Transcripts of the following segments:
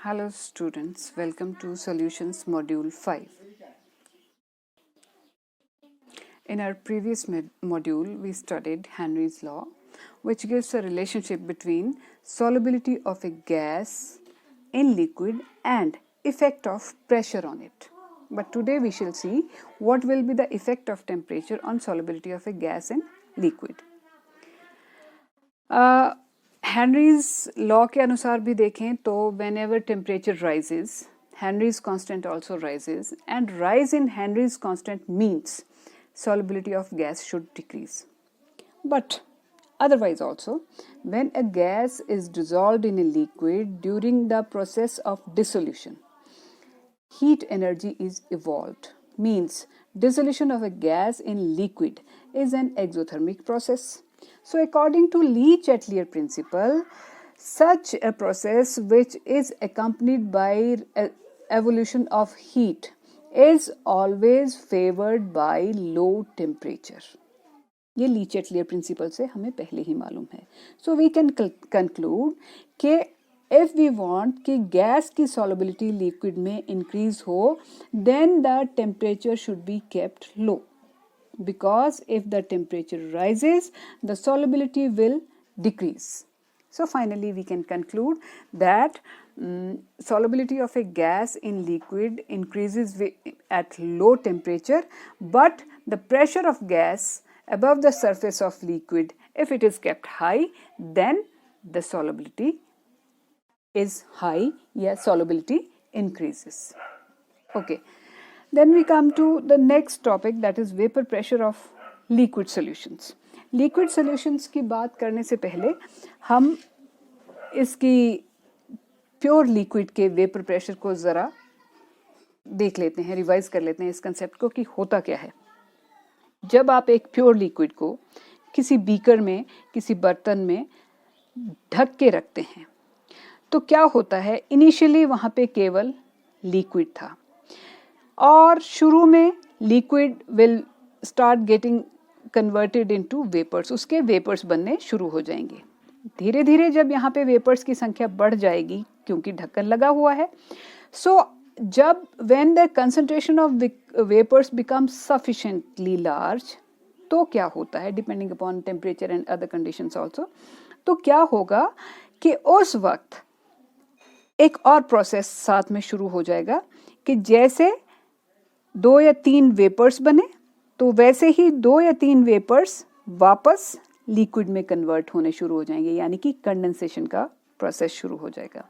Hello students, welcome to Solutions Module 5. In our previous module, we studied Henry's law, which gives a relationship between solubility of a gas in liquid and effect of pressure on it. But today we shall see what will be the effect of temperature on solubility of a gas in liquid. Henry's law के अनुसार भी देखें तो when ever temperature rises Henrys constant also rises and rise in Henrys constant means solubility of gas should decrease. But otherwise also, when a gas is dissolved in a liquid during the process of dissolution, heat energy is evolved. Means dissolution of a gas in liquid is an exothermic process. So according to Le-Chatelier principle, such a process which is accompanied by evolution of heat is always favored by low temperature. ये ली-चैटलियर principal से हमें पहले ही मालूम है. So we can conclude कि if we want कि gas की solubility liquid में increase हो, then the temperature should be kept low. Because if the temperature rises, the solubility will decrease. So finally we can conclude that solubility of a gas in liquid increases at low temperature, but the pressure of gas above the surface of liquid, if it is kept high, then the solubility is high, yes, solubility increases. Okay, then we come to the next topic, that is vapor pressure of liquid solutions. Liquid solutions की बात करने से पहले हम इसकी pure liquid के vapour pressure को ज़रा देख लेते हैं, रिवाइज कर लेते हैं इस कंसेप्ट को कि होता क्या है. जब आप एक प्योर लिक्विड को किसी बीकर में, किसी बर्तन में ढक के रखते हैं तो क्या होता है, इनिशियली वहाँ पे केवल लिक्विड था और शुरू में liquid will start getting converted into vapours. उसके वेपर्स बनने शुरू हो जाएंगे. धीरे धीरे जब यहाँ पे वेपर्स की संख्या बढ़ जाएगी क्योंकि ढक्कन लगा हुआ है, सो जब when the concentration of vapours become sufficiently large, तो क्या होता है, depending upon temperature and other conditions also, तो क्या होगा कि उस वक्त एक और प्रोसेस साथ में शुरू हो जाएगा कि जैसे 2 या 3 वेपर्स बने तो वैसे ही 2 या 3 वेपर्स वापस लिक्विड में कन्वर्ट होने शुरू हो जाएंगे, यानी कि कंडेंसेशन का प्रोसेस शुरू हो जाएगा.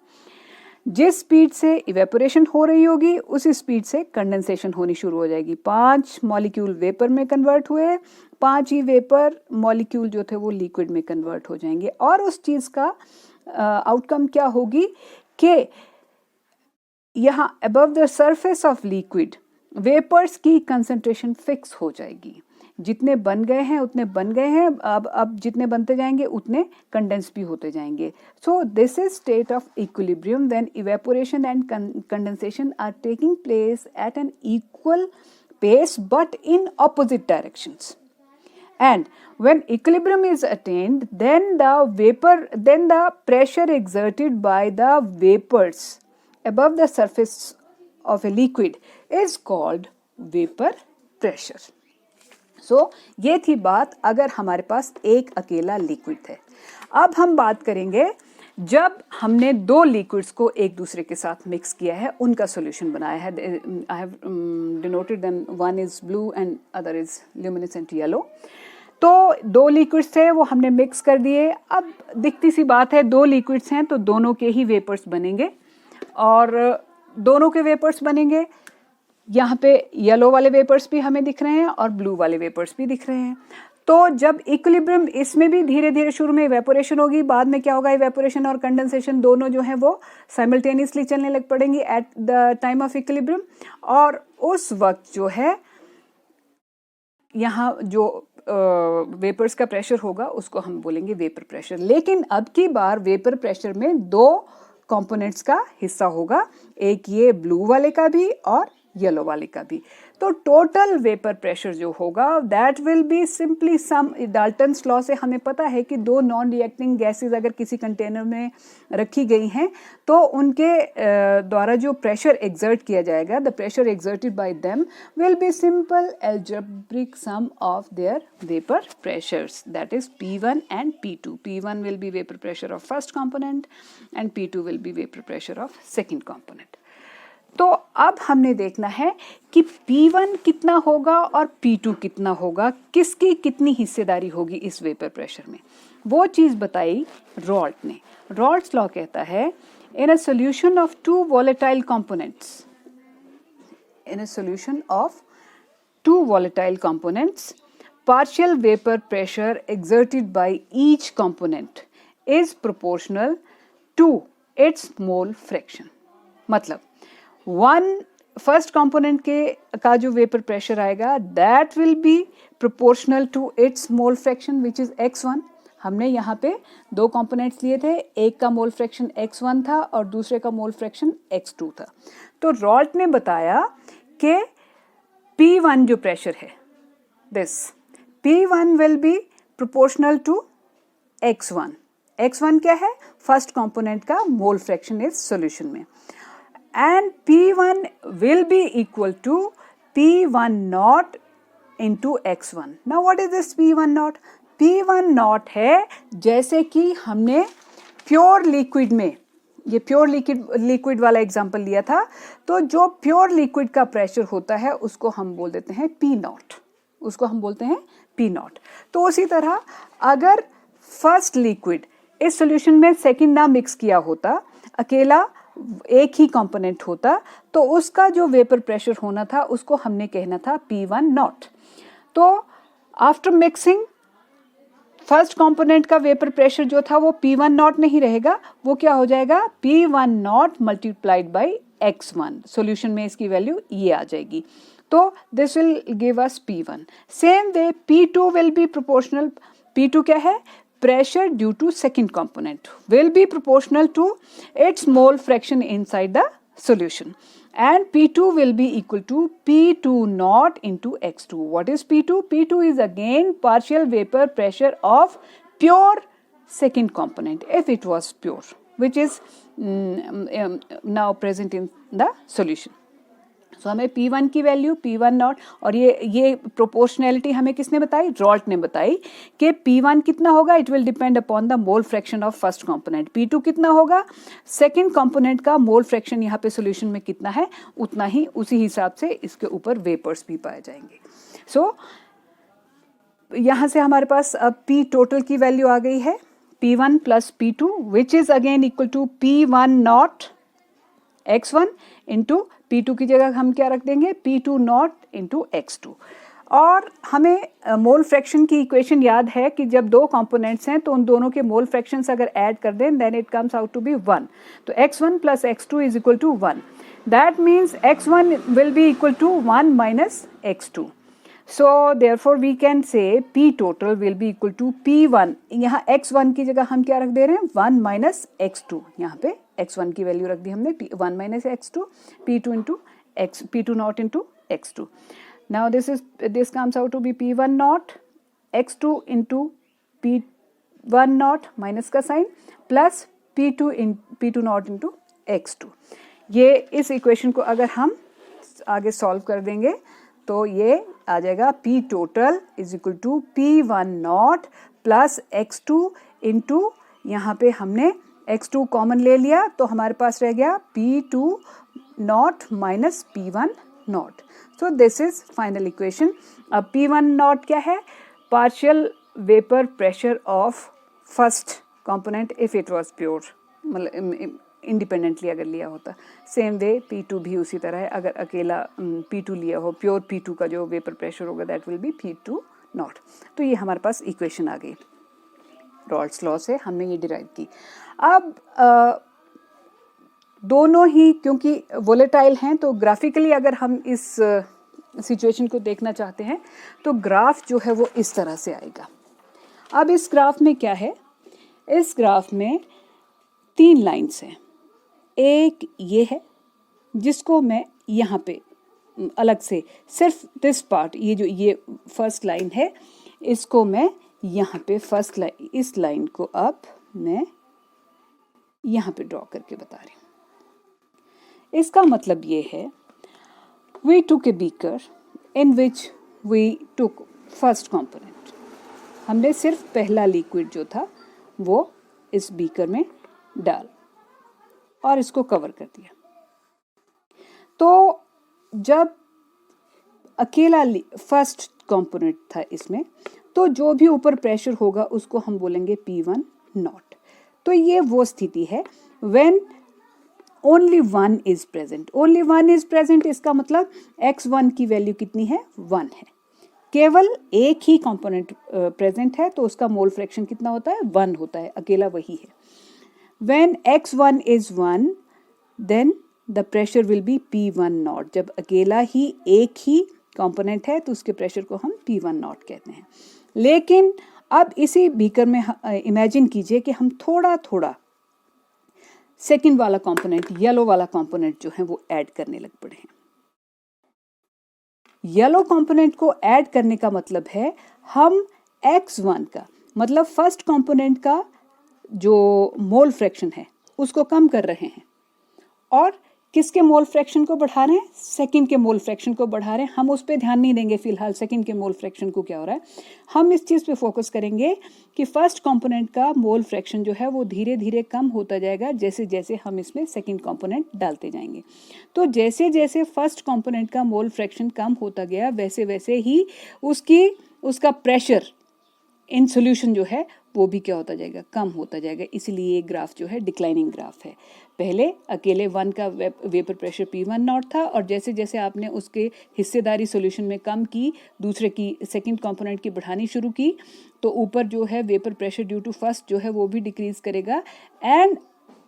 जिस स्पीड से इवेपोरेशन हो रही होगी उसी स्पीड से कंडेंसेशन होनी शुरू हो जाएगी. 5 मॉलिक्यूल वेपर में कन्वर्ट हुए, 5 ही वेपर मॉलिक्यूल जो थे वो लिक्विड में कन्वर्ट हो जाएंगे. और उस चीज़ का आउटकम क्या होगी कि यहाँ above the surface of liquid vapours की कंसंट्रेशन फिक्स हो जाएगी. जितने बन गए हैं उतने बन गए हैं, अब जितने बनते जाएंगे उतने कंडेंस भी होते जाएंगे. So this is state of equilibrium when evaporation and condensation are taking place at an equal pace but in opposite directions. And when equilibrium is attained, then the pressure exerted by the vapors above the surface of a liquid is called vapor pressure. So ये थी बात अगर हमारे पास एक अकेला liquid है. अब हम बात करेंगे जब हमने 2 लिक्विड्स को एक दूसरे के साथ मिक्स किया है, उनका सॉल्यूशन बनाया है. I have denoted them, one is blue and other is luminescent yellow. तो 2 लिक्विड्स थे वो हमने मिक्स कर दिए. अब दिखती सी बात है, 2 लिक्विड्स हैं तो दोनों के ही वेपर्स बनेंगे और दोनों के वेपर्स बनेंगे. यहाँ पे येलो वाले वेपर्स भी हमें दिख रहे हैं और ब्लू वाले वेपर्स भी दिख रहे हैं. तो जब इक्विलिब्रियम, इसमें भी धीरे धीरे शुरू में इवेपोरेशन होगी, बाद में क्या होगा, इवेपोरेशन और कंडेंसेशन दोनों जो हैं वो साइमल्टेनियसली चलने लग पड़ेंगी at the time of equilibrium. और उस वक्त जो है यहाँ जो वेपर्स का प्रेशर होगा उसको हम बोलेंगे वेपर प्रेशर. लेकिन अब की बार वेपर प्रेशर में 2 कंपोनेंट्स का हिस्सा होगा, एक ये ब्लू वाले का भी और येलो वाले का भी. तो टोटल वेपर प्रेशर जो होगा that will be simply some, Dalton's law से हमें पता है कि दो नॉन रिएक्टिंग गैसेस अगर किसी कंटेनर में रखी गई हैं तो उनके द्वारा जो प्रेशर एग्जर्ट किया जाएगा, the pressure exerted by them will be simple algebraic sum of their vapor pressures, that is P1 and P2. P1 will be vapor pressure of first component and P2 will be vapor pressure of second component. तो अब हमने देखना है कि P1 कितना होगा और P2 कितना होगा, किसकी कितनी हिस्सेदारी होगी इस वेपर प्रेशर में, वो चीज़ बताई रॉल्ट ने. रॉल्ट्स लॉ कहता है in a solution of two volatile components, in a solution of two volatile components, partial vapor pressure exerted by each component is proportional to its mole fraction. मतलब first component का जो vapour pressure आएगा that will be proportional to its mole fraction which is x1. हमने यहाँ पे दो components लिए थे, एक का मोल फ्रैक्शन x1 था और दूसरे का मोल फ्रैक्शन x2 था. तो रॉल्ट ने बताया कि P1 जो प्रेशर है, this P1 will be proportional to x1. x1 क्या है? फर्स्ट कंपोनेंट का मोल फ्रैक्शन इज सॉल्यूशन में. And P1 will be equal to P1 naught into x1. Now what is this P1 naught? P1 naught है जैसे कि हमने pure liquid में, ये प्योर लिक्विड वाला एग्जांपल लिया था, तो जो प्योर लिक्विड का प्रेशर होता है उसको हम बोल देते हैं P नॉट, उसको हम बोलते हैं P नॉट. तो उसी तरह अगर फर्स्ट लिक्विड इस सॉल्यूशन में सेकंड ना मिक्स किया होता, अकेला एक ही कंपोनेंट होता, तो उसका जो वेपर प्रेशर होना था उसको हमने कहना था P1 नॉट. तो आफ्टर मिक्सिंग फर्स्ट कंपोनेंट का वेपर प्रेशर जो था वो P1 नॉट नहीं रहेगा, वो क्या हो जाएगा P1 not multiplied by x1. Solution में इसकी वैल्यू ये आ जाएगी. तो this will give us P1. Same way P2 will be proportional. P2 क्या है? Pressure due to second component will be proportional to its mole fraction inside the solution, and P2 will be equal to P2 naught into x2. What is P2? P2 is again partial vapor pressure of pure second component if it was pure, which is now present in the solution. So हमें P1 की value P1 not, और ये proportionality हमें किसने बताई? Raoult ने बताई कि P1 कितना होगा, it will depend upon the mole fraction of first component. P2 कितना होगा, सेकंड कंपोनेंट का मोल फ्रैक्शन यहाँ पे सॉल्यूशन में कितना है उतना ही, उसी हिसाब से इसके ऊपर वेपर्स भी पाए जाएंगे. सो यहाँ से हमारे पास अब P टोटल की वैल्यू आ गई है P1 plus P2 which is again equal to P1 naught x1 into P2 की जगह हम क्या रख देंगे P2 नॉट इंटू x2. और हमें मोल फ्रैक्शन की इक्वेशन याद है कि जब दो कंपोनेंट्स हैं तो उन दोनों के मोल फ्रैक्शंस अगर ऐड कर दें then it comes out to be 1. तो x1 plus x2 is equal to 1. That means x1 will be equal to 1 minus x2. So therefore we can say P total will be equal to P1. यहाँ x1 की जगह हम क्या रख दे रहे हैं 1 minus x2. यहाँ पे x1 की वैल्यू रख दी हमने 1 minus x2, P2 into x, P2 not into x2. Now this comes out to be P1 naught x2 into P1 naught minus का sign plus P2 naught into x2. ये इस equation को अगर हम आगे सॉल्व कर देंगे तो ये आ जाएगा P total is equal to P1 naught plus x2 into, यहाँ पे हमने x2 कॉमन ले लिया तो हमारे पास रह गया P2 naught minus P1 naught. So this is final equation. अब P1 naught क्या है? Partial vapor pressure of first component if it was pure, मतलब independently अगर लिया होता. Same way P2 भी उसी तरह है, अगर अकेला P2 लिया हो, pure P2 का जो vapor pressure होगा that will be P2 naught. तो ये हमारे पास equation आ गई. रॉल्ट्स लॉ से हमने ये डिराइव की. अब दोनों ही क्योंकि वोलेटाइल हैं तो ग्राफिकली अगर हम इस सिचुएशन को देखना चाहते हैं तो ग्राफ जो है वो इस तरह से आएगा. अब इस ग्राफ में क्या है, इस ग्राफ में 3 लाइन्स हैं. एक ये है जिसको मैं यहाँ पे अलग से, सिर्फ दिस पार्ट, ये फर्स्ट लाइन है, इसको मैं यहाँ पे फर्स्ट लाइन, इस लाइन को अब मैं यहाँ पे ड्रॉ करके बता रही हूँ। इसका मतलब ये है, we took a beaker in which we took first component, हमने सिर्फ पहला लिक्विड जो था वो इस बीकर में डाल और इसको कवर कर दिया। तो जब अकेला फर्स्ट कंपोनेंट था इसमें, तो जो भी ऊपर प्रेशर होगा उसको हम बोलेंगे P1 नॉट। तो ये वो स्थिति है when only one is present. Only one is present इसका मतलब x1 की वैल्यू कितनी है, 1 है। केवल एक ही कंपोनेंट प्रेजेंट है तो उसका मोल फ्रैक्शन कितना होता है, 1 होता है, अकेला वही है। When x1 is 1 then the pressure will be P1 naught. जब अकेला ही एक ही कंपोनेंट है तो उसके प्रेशर को हम P1 नॉट कहते हैं। लेकिन अब इसी बीकर में इमेजिन कीजिए कि हम थोड़ा थोड़ा सेकंड वाला कंपोनेंट, येलो वाला कंपोनेंट जो है वो ऐड करने लग पड़े हैं। येलो कंपोनेंट को ऐड करने का मतलब है हम x1 का, मतलब फर्स्ट कंपोनेंट का जो मोल फ्रैक्शन है उसको कम कर रहे हैं और किसके मोल फ्रैक्शन को बढ़ा रहे हैं, सेकंड के मोल फ्रैक्शन को बढ़ा रहे हैं। हम उस पर ध्यान नहीं देंगे फिलहाल सेकंड के मोल फ्रैक्शन को क्या हो रहा है, हम इस चीज़ पे फोकस करेंगे कि फर्स्ट कंपोनेंट का मोल फ्रैक्शन जो है वो धीरे धीरे कम होता जाएगा जैसे जैसे हम इसमें सेकंड कंपोनेंट डालते जाएंगे। तो जैसे जैसे फर्स्ट कंपोनेंट का मोल फ्रैक्शन कम होता गया वैसे वैसे ही उसका प्रेशर इन सॉल्यूशन जो है वो भी क्या होता जाएगा, कम होता जाएगा। इसलिए ये ग्राफ जो है डिक्लाइनिंग ग्राफ है। पहले अकेले 1 का वेपर प्रेशर P1 नॉट था और जैसे जैसे आपने उसके हिस्सेदारी सॉल्यूशन में कम की, दूसरे की सेकंड कंपोनेंट की बढ़ानी शुरू की, तो ऊपर जो है vapour pressure due to first जो है वो भी डिक्रीज करेगा। एंड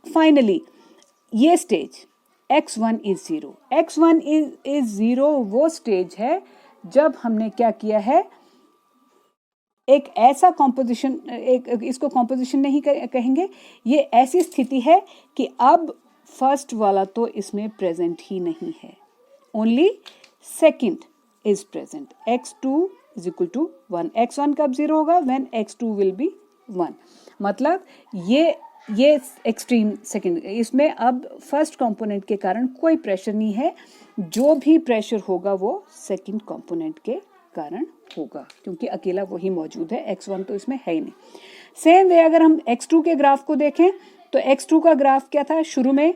फाइनली ये stage x1 is 0, x1 is 0 वो स्टेज है जब हमने क्या किया है, एक ऐसा कॉम्पोजिशन, इसको कॉम्पोजिशन नहीं कहेंगे, ये ऐसी स्थिति है कि अब फर्स्ट वाला तो इसमें प्रेजेंट ही नहीं है, only second is present. x2 is equal to 1, x1 कब 0 होगा, व्हेन x2 विल बी 1। मतलब ये एक्सट्रीम सेकंड, इसमें अब फर्स्ट कंपोनेंट के कारण कोई प्रेशर नहीं है, जो भी प्रेशर होगा वो सेकंड कंपोनेंट के कारण होगा क्योंकि अकेला वही मौजूद है, x1 तो इसमें है ही नहीं। सेम वे अगर हम x2 के ग्राफ को देखें तो x2 का ग्राफ क्या था, शुरू में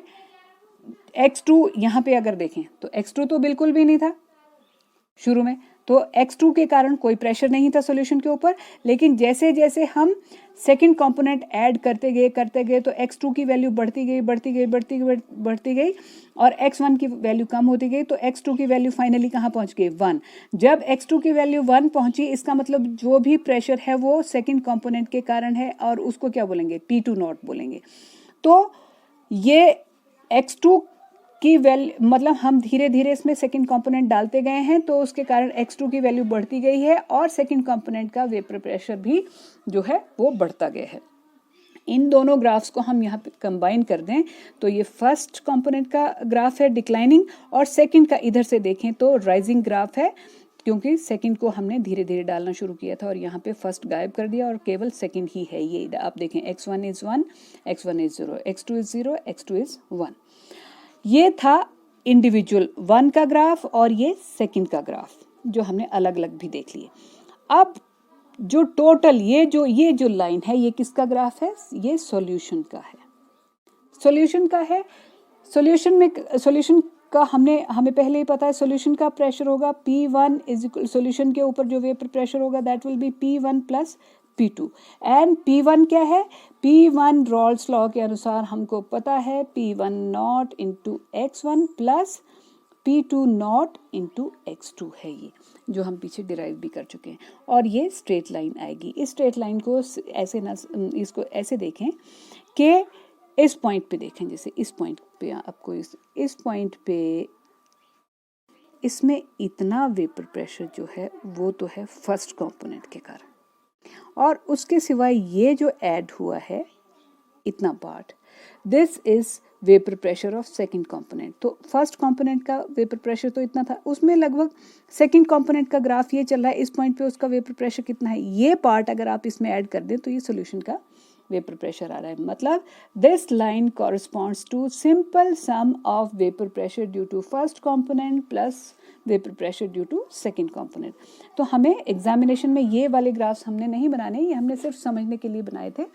x2 यहाँ पे अगर देखें तो x2 तो बिल्कुल भी नहीं था शुरू में, तो x2 के कारण कोई प्रेशर नहीं था सॉल्यूशन के ऊपर। लेकिन जैसे जैसे हम सेकंड कंपोनेंट ऐड करते गए तो x2 की वैल्यू बढ़ती गई और x1 की वैल्यू कम होती गई, तो x2 की वैल्यू फाइनली कहाँ पहुंच गई, 1। जब x2 की वैल्यू 1 पहुंची इसका मतलब जो भी प्रेशर है वो सेकंड कंपोनेंट के कारण है और उसको क्या बोलेंगे, P2 नॉट बोलेंगे। तो ये x2 की वैल्यू मतलब हम धीरे धीरे इसमें सेकंड कंपोनेंट डालते गए हैं तो उसके कारण x2 की वैल्यू बढ़ती गई है और सेकंड कंपोनेंट का वेपर प्रेशर भी जो है वो बढ़ता गया है। इन दोनों ग्राफ्स को हम यहाँ पे कंबाइन कर दें तो ये फर्स्ट कंपोनेंट का ग्राफ है डिक्लाइनिंग और सेकंड का इधर से देखें तो राइजिंग ग्राफ है, क्योंकि सेकंड को हमने धीरे धीरे डालना शुरू किया था और यहाँ पे फर्स्ट गायब कर दिया और केवल सेकंड ही है। ये आप देखें x1 is 1, x1 is 0, x2 is 0, x2 is 1। ये था इंडिविजुअल 1 का ग्राफ और ये सेकंड का ग्राफ जो हमने अलग अलग भी देख लिए। अब जो टोटल ये जो लाइन है ये किसका ग्राफ है, ये सॉल्यूशन का है, सॉल्यूशन का है। सॉल्यूशन का हमें पहले ही पता है सॉल्यूशन का प्रेशर होगा P1 इज इक्वल, सॉल्यूशन के ऊपर जो वेपर प्रेशर होगा that will be P1 plus P2। And P1 क्या है, P1 रॉल्स लॉ के अनुसार हमको पता है P1 not into x1 plus P2 not into x2 है, ये जो हम पीछे डिराइव भी कर चुके हैं। और ये स्ट्रेट लाइन आएगी। इस स्ट्रेट लाइन को ऐसे इसको ऐसे देखें कि इस पॉइंट पे देखें, जैसे इस पॉइंट पे आपको इस पॉइंट पे इसमें इतना वेपर प्रेशर जो है वो तो है फर्स्ट कंपोनेंट के कारण, और उसके सिवाय ये जो ऐड हुआ है इतना part, this is vapour pressure of second component. तो फर्स्ट कंपोनेंट का वेपर प्रेशर तो इतना था, उसमें लगभग सेकंड कंपोनेंट का ग्राफ ये चल रहा है, इस पॉइंट पे उसका वेपर प्रेशर कितना है, ये पार्ट अगर आप इसमें ऐड कर दें तो ये सोल्यूशन का वेपर प्रेशर आ रहा है। मतलब this line corresponds to simple sum of vapour pressure due to first component plus vapour pressure due to second component. तो हमें एग्जामिनेशन में ये वाले ग्राफ्स हमने नहीं बनाने, ये हमने सिर्फ समझने के लिए बनाए थे,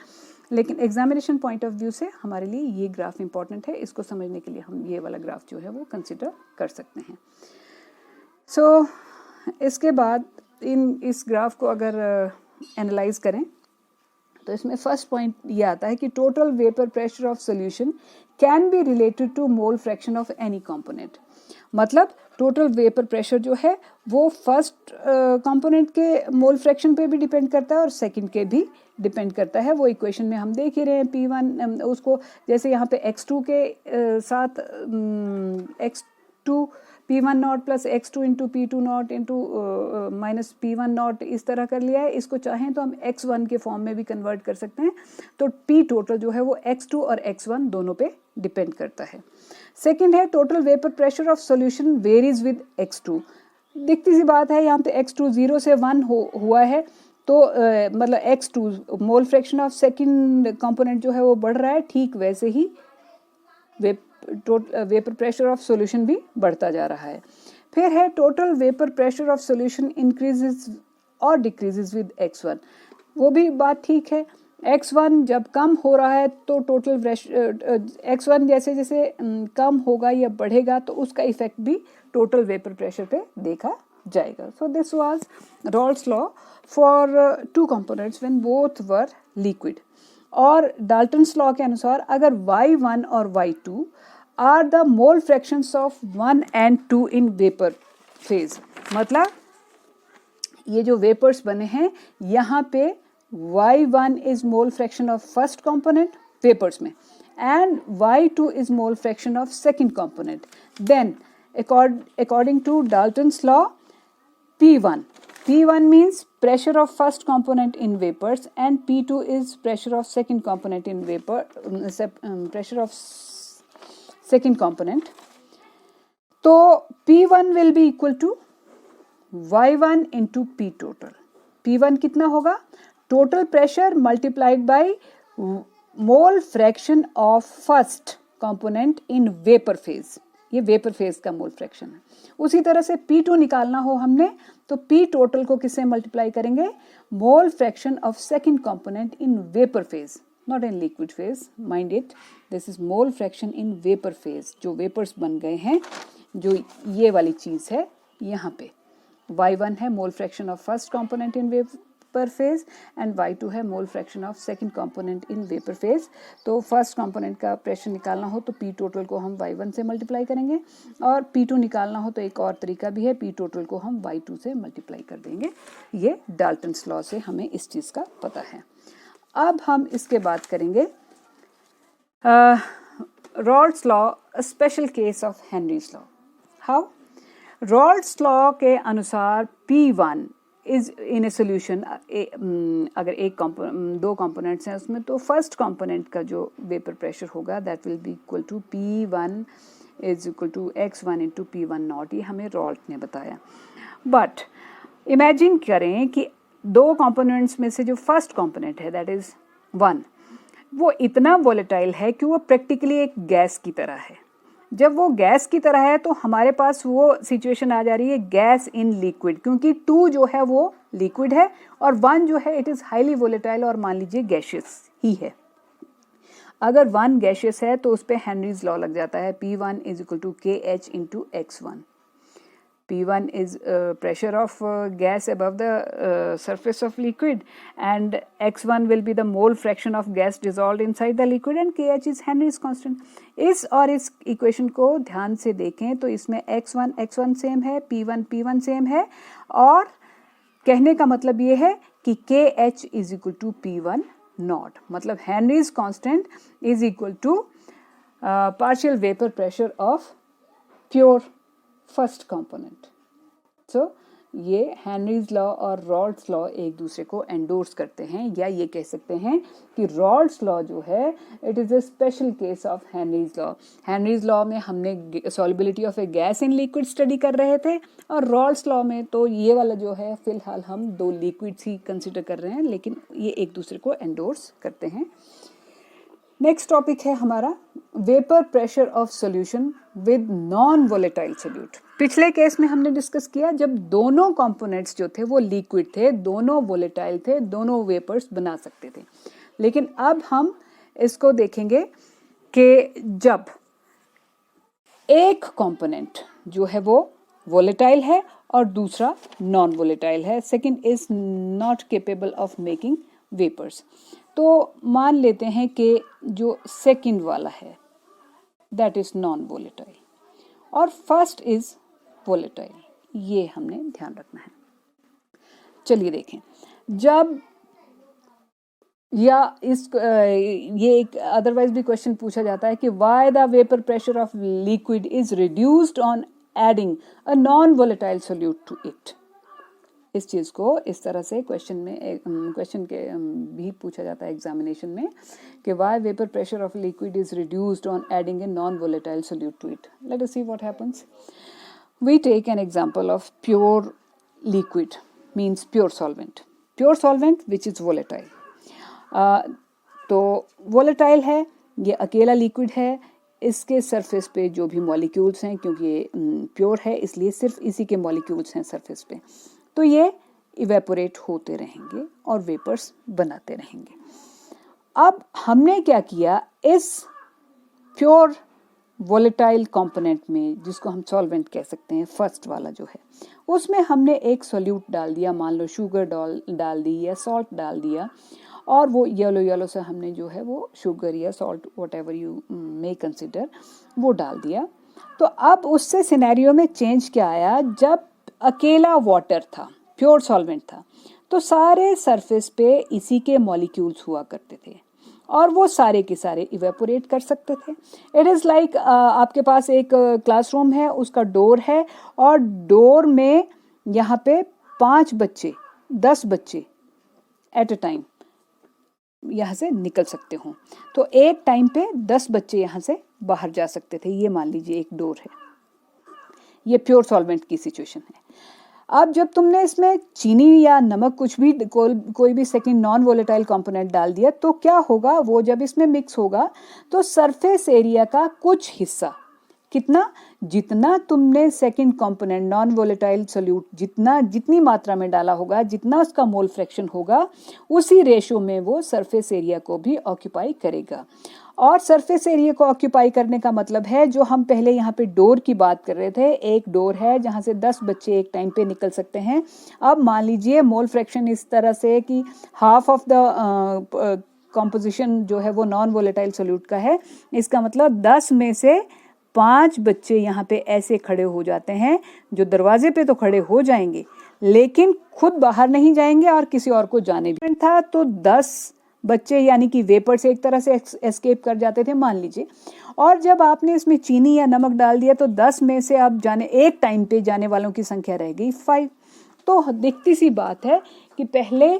लेकिन एग्जामिनेशन पॉइंट ऑफ व्यू से हमारे लिए ये ग्राफ इंपॉर्टेंट है, इसको समझने के लिए हम ये वाला ग्राफ जो है वो कंसिडर कर सकते हैं। सो इसके बाद इस ग्राफ को अगर एनालाइज करें तो इसमें फर्स्ट पॉइंट ये आता है कि total vapour pressure of solution can be related to mole fraction of any component. मतलब टोटल वेपर प्रेशर जो है वो फर्स्ट कंपोनेंट के मोल फ्रैक्शन पे भी डिपेंड करता है और सेकंड के भी डिपेंड करता है। वो इक्वेशन में हम देख ही रहे हैं P1 उसको, जैसे यहाँ पे x2 के साथ x2 P1 not plus x2 into P2 not into minus P1 not इस तरह कर लिया है। इसको चाहें तो हम x1 के फॉर्म में भी कन्वर्ट कर सकते हैं। तो P टोटल जो है वो x2 और x1 दोनों पे डिपेंड करता है। सेकंड है total vapour pressure of solution varies with x2। दिखती सी बात है, यहाँ पे x2 0 से 1 हुआ है तो मतलब x2 mole fraction of second component जो है वो बढ़ रहा है, ठीक वैसे ही वेपर प्रेशर ऑफ सॉल्यूशन भी बढ़ता जा रहा है। फिर है total vapour pressure of solution increases और डिक्रीजेस विद x1। वो भी बात ठीक है, x1 जब कम हो रहा है तो टोटल x1 जैसे जैसे कम होगा या बढ़ेगा तो उसका इफेक्ट भी टोटल वेपर प्रेशर पे देखा जाएगा। So this was Raoult's law for two components when both were liquid. और डाल्टन्स लॉ के अनुसार अगर y1 और y2 are the mole fractions of 1 and 2 in vapour phase, मतलब ये जो वेपर्स बने हैं यहाँ पे y1 is mole fraction of first component vapours में and y2 is mole fraction of second component, then according to Dalton's law P1 means pressure of first component in vapors and P2 is pressure of second component in vapor, pressure of second component. तो P1 will be equal to Y1 into P total. P1 कितना होगा? Total pressure multiplied by mole fraction of first component in vapor phase. ये vapour phase का mole fraction है। उसी तरह से P2 निकालना हो हमने तो P टोटल को किससे मल्टीप्लाई करेंगे? मोल fraction of second component in vapour phase, not in liquid phase, mind it, this is mole fraction in vapour phase. जो वेपर्स बन गए हैं, जो ये वाली चीज है यहाँ पे, y1 है मोल fraction of first component in vapour phase and y2 है मोल fraction of second component in vapour phase. तो फर्स्ट कंपोनेंट का प्रेशर निकालना हो तो P टोटल को हम y1 से मल्टीप्लाई करेंगे और P2 निकालना हो तो एक और तरीका भी है, P टोटल को हम y2 से मल्टीप्लाई कर देंगे। ये डाल्टन्स लॉ से हमें इस चीज का पता है। अब हम इसके बात करेंगे Rawls law, special case of Henry's law. How? Rawls law के अनुसार P1 is in a solution, अगर दो कंपोनेंट्स हैं उसमें तो फर्स्ट कंपोनेंट का जो वेपर प्रेशर होगा that will be equal to P1 is equal to x1 into P1 naught, ये हमें रॉल्ट ने बताया। बट इमेजिन करें कि दो कंपोनेंट्स में से जो फर्स्ट कंपोनेंट है दैट इज 1, वो इतना वोलेटाइल है कि वो प्रैक्टिकली एक गैस की तरह है। जब वो गैस की तरह है तो हमारे पास वो सिचुएशन आ जा रही है गैस इन लिक्विड, क्योंकि 2 जो है वो लिक्विड है और 1 जो है इट इज़ हाईली वोलेटाइल और मान लीजिए गैशियस ही है। अगर 1 गैशियस है तो उस पर हेनरीज लॉ लग जाता है, P1 is equal to KH into x1। P1 is pressure of gas above the surface of liquid and x1 will be the mole fraction of gas dissolved inside the liquid and KH is Henry's constant। इस और इस equation को ध्यान से देखें तो इसमें x1 same है, P1 सेम है और कहने का मतलब ये है कि KH is equal to P1 not, मतलब Henry's constant is equal to partial vapor pressure of pure first component. So ये हेनरीज लॉ और रॉल्स लॉ एक दूसरे को एंडोर्स करते हैं, या ये कह सकते हैं कि रॉल्स लॉ जो है it is a special case of Henry's law. Henry's law में हमने solubility of A gas in liquid study कर रहे थे, और रॉल्स लॉ में तो ये वाला जो है फिलहाल हम दो लिक्विड्स ही कंसिडर कर रहे हैं, लेकिन ये एक दूसरे को एंडोर्स करते हैं। नेक्स्ट टॉपिक है हमारा vapour pressure of solution with non volatile solute. पिछले केस में हमने डिस्कस किया जब दोनों कंपोनेंट्स जो थे वो लिक्विड थे, दोनों वोलेटाइल थे, दोनों वेपर्स बना सकते थे। लेकिन अब हम इसको देखेंगे कि जब एक कंपोनेंट जो है वो वोलेटाइल है और दूसरा नॉन वोलेटाइल है, second is not capable of making vapours, तो मान लेते हैं कि जो सेकंड वाला है दैट इज नॉन वोलेटाइल और फर्स्ट इज वोलेटाइल, ये हमने ध्यान रखना है। चलिए देखें, जब या ये एक अदरवाइज भी क्वेश्चन पूछा जाता है कि why the vapour pressure of liquid is reduced on adding a non volatile solute to it. इस चीज को इस तरह से क्वेश्चन के भी पूछा जाता है एग्जामिनेशन में कि why vapour pressure of liquid is reduced on adding a non volatile solute to it. Let us see what happens. We take an example of pure liquid, means pure solvent which is volatile. तो volatile है, ये अकेला liquid है, इसके surface पे जो भी molecules हैं, क्योंकि ये प्योर है इसलिए सिर्फ इसी के मॉलिक्यूल्स हैं सरफेस पे, तो ये इवेपोरेट होते रहेंगे और वेपर्स बनाते रहेंगे। अब हमने क्या किया, इस प्योर वोलेटाइल कंपोनेंट में, जिसको हम सॉल्वेंट कह सकते हैं, फर्स्ट वाला जो है, उसमें हमने एक सोल्यूट डाल दिया, मान लो शुगर डाल दी या सॉल्ट डाल दिया, और वो येलो से हमने जो है वो शुगर या salt what ever you may consider वो डाल दिया। तो अब उससे सिनेरियो में चेंज क्या आया, जब अकेला वाटर था, प्योर सॉल्वेंट था, तो सारे सरफेस पे इसी के मॉलिक्यूल्स हुआ करते थे और वो सारे के सारे इवेपोरेट कर सकते थे। इट इज़ लाइक आपके पास एक क्लासरूम है, उसका डोर है और डोर में यहाँ पे 5 बच्चे 10 बच्चे एट अ टाइम यहाँ से निकल सकते हो, तो एक टाइम पे 10 बच्चे यहाँ से बाहर जा सकते थे। ये मान लीजिए एक डोर है, ये प्योर सॉल्वेंट की सिचुएशन है। अब जब तुमने इसमें चीनी या नमक कुछ भी कोई भी सेकंड नॉन वोलेटाइल कंपोनेंट डाल दिया, तो क्या होगा, वो जब इसमें मिक्स होगा तो सरफेस एरिया का कुछ हिस्सा, कितना, जितना तुमने second component non volatile solute जितनी मात्रा में डाला होगा, जितना उसका मोल फ्रैक्शन होगा, उसी रेशो में वो सरफेस एरिया को भी ऑक्यूपाई करेगा। और सरफेस एरिया को ऑक्यूपाई करने का मतलब है, जो हम पहले यहाँ पे डोर की बात कर रहे थे, एक डोर है जहाँ से 10 बच्चे एक टाइम पे निकल सकते हैं। अब मान लीजिए मोल फ्रैक्शन इस तरह से कि हाफ ऑफ द कॉम्पोजिशन जो है वो नॉन वोलेटाइल सोल्यूट का है। इसका मतलब 10 में से 5 बच्चे यहाँ पे ऐसे खड़े हो जाते हैं जो दरवाजे पे तो खड़े हो जाएंगे लेकिन खुद बाहर नहीं जाएंगे और किसी और को जाने भी था, तो 10 बच्चे यानी कि वेपर से एक तरह से एस्केप कर जाते थे मान लीजिए। और जब आपने इसमें चीनी या नमक डाल दिया तो 10 में से अब एक टाइम पे जाने वालों की संख्या रह गई 5। तो दिखती सी बात है कि पहले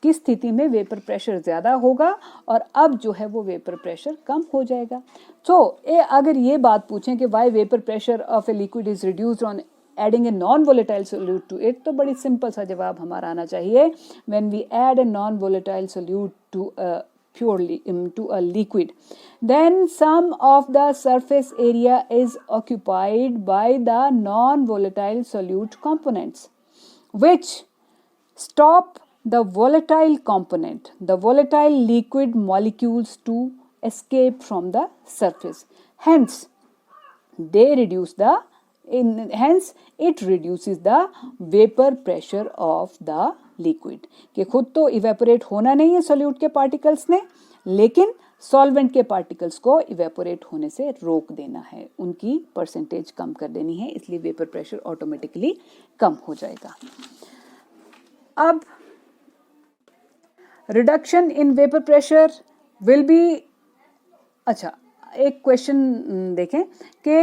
की स्थिति में वेपर प्रेशर ज़्यादा होगा और अब जो है वो वेपर प्रेशर कम हो जाएगा। तो अगर ये बात पूछें कि why vapour pressure of a liquid is reduced on adding a non volatile solute to it, तो बड़ी सिंपल सा जवाब हमारा आना चाहिए, when we add a non volatile solute to a liquid, then some of the surface area is occupied by the non-volatile solute components, which stop the volatile component, the volatile liquid molecules to escape from the surface. Hence, it reduces the vapor pressure of the liquid. कि खुद तो evaporate होना नहीं है solute के particles ने, लेकिन solvent के पार्टिकल्स को इवेपोरेट होने से रोक देना है, उनकी परसेंटेज कम कर देनी है, इसलिए वेपर प्रेशर ऑटोमेटिकली कम हो जाएगा। अब reduction in vapour pressure will be, अच्छा एक क्वेश्चन देखें कि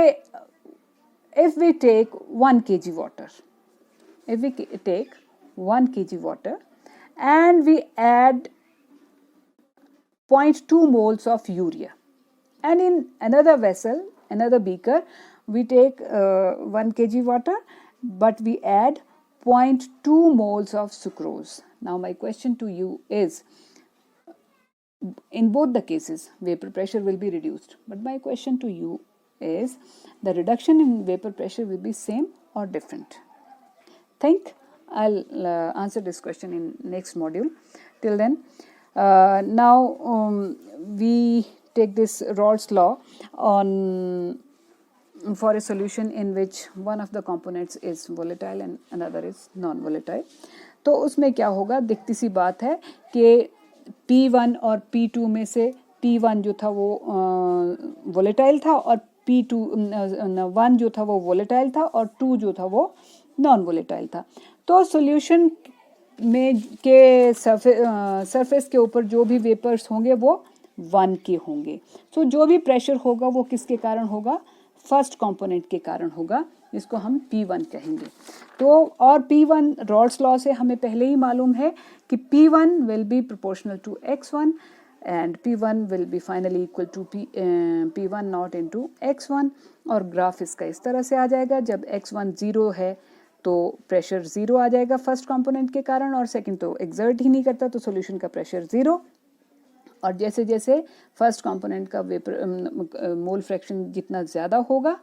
if we take 1 kg water, if we take 1 kg water and we add 0.2 moles of urea, and in another vessel, another beaker, we take 1 kg water but we add 0.2 moles of sucrose. Now my question to you is, in both the cases vapor pressure will be reduced, but my question to you is, the reduction in vapor pressure will be same or different? Think. I'll answer this question in next module. Till then, now we take this Raoult's law on for a solution in which one of the components is volatile and another is non-volatile. तो उसमें क्या होगा, दिखती सी बात है कि P1 और P2 में से P1 जो था वो वोलेटाइल था और P2 1 जो था वो वोलेटाइल था और 2 जो था वो नॉन वोलेटाइल था. तो सॉल्यूशन में के सरफेस के ऊपर जो भी वेपर्स होंगे वो 1 के होंगे. तो जो भी प्रेशर होगा वो किसके कारण होगा, फर्स्ट कंपोनेंट के कारण होगा, इसको हम P1 कहेंगे. तो और P1 रॉल्ट्स लॉ से हमें पहले ही मालूम है कि P1 will be proportional to x1 and P1 will be finally equal to P1 naught into x1. और ग्राफ इसका इस तरह से आ जाएगा, जब x1 0 है तो प्रेशर 0 आ जाएगा फर्स्ट कंपोनेंट के कारण, और सेकंड तो एक्सर्ट ही नहीं करता तो सॉल्यूशन का प्रेशर 0. और जैसे जैसे फर्स्ट कंपोनेंट का वेपर मोल फ्रैक्शन जितना ज़्यादा होगा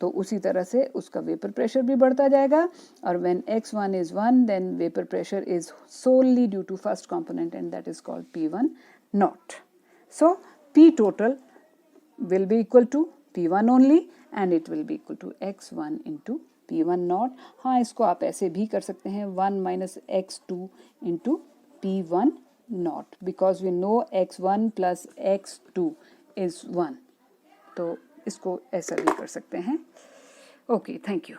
तो उसी तरह से उसका वेपर प्रेशर भी बढ़ता जाएगा. और when x1 is 1 then vapour pressure is solely due to first component and that is called P1 naught. So P total will be equal to P1 only and it will be equal to x1 into P1 not. हाँ, इसको आप ऐसे भी कर सकते हैं 1 minus x2 into P1 not, because we know x1 plus x2 is 1. तो इसको ऐसा भी कर सकते हैं. Okay, thank you.